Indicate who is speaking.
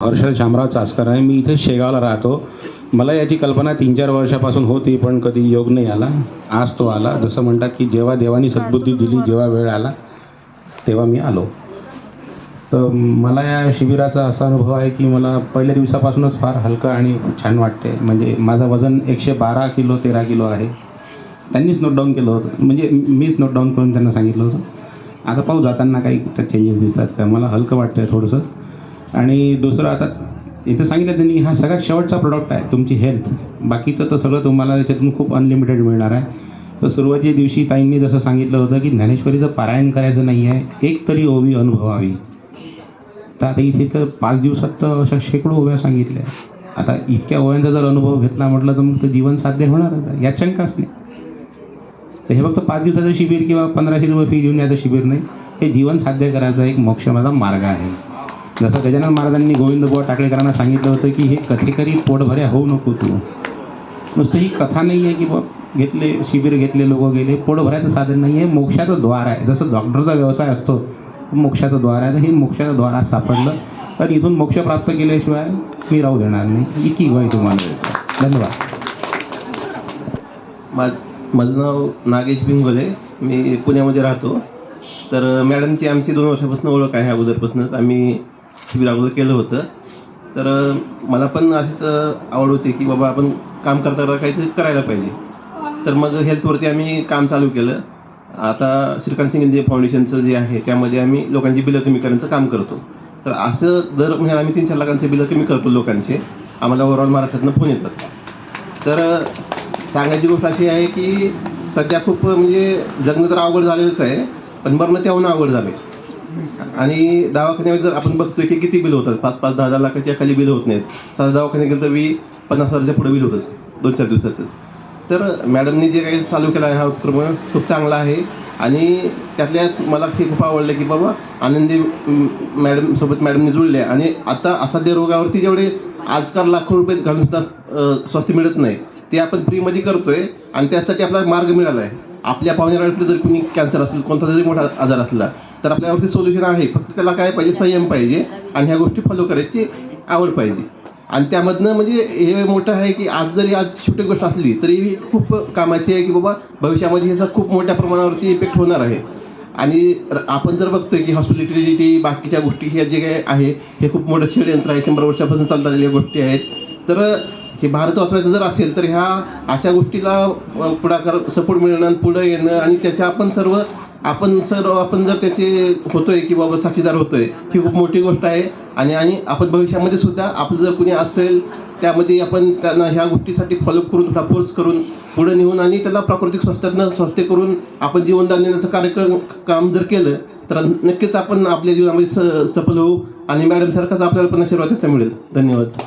Speaker 1: हर्षल शामराव चासकर आहे. मी इथे शेगावला राहतो. मला याची कल्पना 3-4 वर्षापासून होती, पण कधी योग नाही आला. आज तो आला. जसं म्हणतात की जेव्हा देवानी सद्बुद्धी दिली, जेव्हा वेळ आला तेव्हा मी आलो. तर मला या शिबिराचा असा अनुभव आहे की मला पहिल्या दिवसापासूनच फार हलकं आणि छान वाटते. म्हणजे माझं वजन 112 किलो 13 किलो आहे. त्यांनीच नोट डाऊन केलं होतं, म्हणजे मीच नोट डाऊन करून त्यांना सांगितलं होतं. आता पाहू जाताना काही चेंजेस दिसतात का. मला हलकं वाटतं आहे थोडंसं. आणि दुसरं, आता इथं सांगितलं त्यांनी, हा सगळ्यात शेवटचा प्रोडक्ट आहे तुमची हेल्थ. बाकीचं तर सगळं तुम्हाला त्याच्यातून खूप अनलिमिटेड मिळणार आहे. तर सुरुवातीच्या दिवशी ताईंनी जसं सांगितलं होतं की ज्ञानेश्वरीचं पारायण करायचं नाही आहे, एक तरी ओवी अनुभवावी. तर आता इथे तर 5 दिवसात तर अशा शेकडो ओव्या सांगितल्या. आता इतक्या ओव्यांचा जर अनुभव घेतला म्हटलं तर मग तर जीवन साध्य होणारच आहे, यात शंकाच नाही. तर हे फक्त 5 दिवसाचं शिबिर किंवा 1500 रुपये फी देऊन याचं शिबिर नाही, हे जीवन साध्य करायचा एक मोक्षमार्गाचा मार्ग आहे. जसं गजानन महाराजांनी गोविंदबुवा टाकळेकरांना सांगितलं होतं की हे कथेकरी पोटभऱ्या होऊ नको तू. नुसतं ही कथा नाही आहे की बा घेतले शिबिर घेतले लोक गेले, पोटभऱ्याचं साधन नाही आहे, मोक्षाचं द्वार आहे. जसं डॉक्टरचा व्यवसाय असतो, मोक्षाचं द्वार आहे. तर हे मोक्षाचं द्वार आज सापडलं, तर इथून मोक्ष प्राप्त केल्याशिवाय मी राहू देणार नाही. इतकी ग्वाही तुम्हाला देतो. धन्यवाद.
Speaker 2: माझं नाव नागेश भिंगोले, मी पुण्यामध्ये राहतो. तर मॅडमची आमची 2 वर्षापासून ओळख आहे. अगोदरपासूनच आम्ही शिबिर अगोदर केलं होतं. तर मला पण अशीच आवड होती की बाबा आपण काम करता करता काहीतरी करायला पाहिजे. तर मग हेल्थवरती आम्ही काम चालू केलं. आता श्रीकांत सिंग इंडिया फाउंडेशनचं जे आहे त्यामध्ये आम्ही लोकांची बिलं कमी करण्याचं काम करतो. तर असं दर महिन्याला आम्ही 3-4 लाखांचे बिलं कमी करतो लोकांचे. आम्हाला ओव्हरऑल महाराष्ट्रातून फोन येतात. तर सांगायची गोष्ट अशी आहे की सध्या खूप म्हणजे जगणं तर अवघड झालेलंच आहे, पण मरणं त्याहून अवघड झालं आहे. आणि दवाखान्यामध्ये जर आपण बघतोय की किती बिल होतात, 5-5, 10-10 लाखाच्या खाली बिल होत नाहीत. साधा दवाखान्यात गेलं तर 50,000च्या पुढे बिल होतंच 2-4 दिवसाचंच. तर मॅडमनी जे काही चालू केला आहे हा उपक्रम खूप चांगला आहे. आणि त्यातल्या मला हे खूप आवडलं की बाबा आनंदी मॅडमसोबत मॅडमनी जुळल्या. आणि आता असाध्य रोगावरती जेवढे आजकाल लाखो रुपये घालून सुद्धा स्वास्थ्य मिळत नाही, ते आपण फ्रीमध्ये करतोय. आणि त्यासाठी आपला मार्ग मिळाला आहे. आपल्या पाहुण्याला जर कुणी कॅन्सर असेल, कोणता जरी मोठा आजार असला, तर आपल्यावरती सोल्युशन आहे. फक्त त्याला काय पाहिजे, संयम पाहिजे आणि ह्या गोष्टी फॉलो करायची आवड पाहिजे. आणि त्यामधनं म्हणजे हे मोठं आहे की आज छोटी गोष्ट असली तरी ही खूप कामाची आहे की बाबा भविष्यामध्ये ह्याचा खूप मोठ्या प्रमाणावरती इफेक्ट होणार आहे. आणि आपण जर बघतोय की हॉस्पिटॅलिटी बाकीच्या गोष्टी ह्या जे काही आहे हे खूप मोठं षडयंत्र आहे. 100 वर्षापासून चालत आलेल्या गोष्टी आहेत. तर हे भारत वाचवायचं जर असेल तर ह्या अशा गोष्टीला पुढाकार सपोर्ट मिळणं, पुढं येणं आणि त्याच्या आपण जर त्याचे होतोय की बाबा साक्षीदार होतोय, ही खूप मोठी गोष्ट आहे. आणि आपण भविष्यामध्ये सुद्धा आपलं जर कुणी असेल त्यामध्ये आपण त्यांना ह्या गोष्टीसाठी फॉलो करून, थोडा फोर्स करून पुढे नेऊन आणि त्याला प्राकृतिक स्वास्थ्यातनं स्वस्थ करून आपण जीवनदान देण्याचं काम जर केलं तर नक्कीच आपण आपल्या जीवनामध्ये सफल होऊ. आणि मॅडमसारखाच आपल्याला पण आशीर्वाद त्याचा मिळेल. धन्यवाद.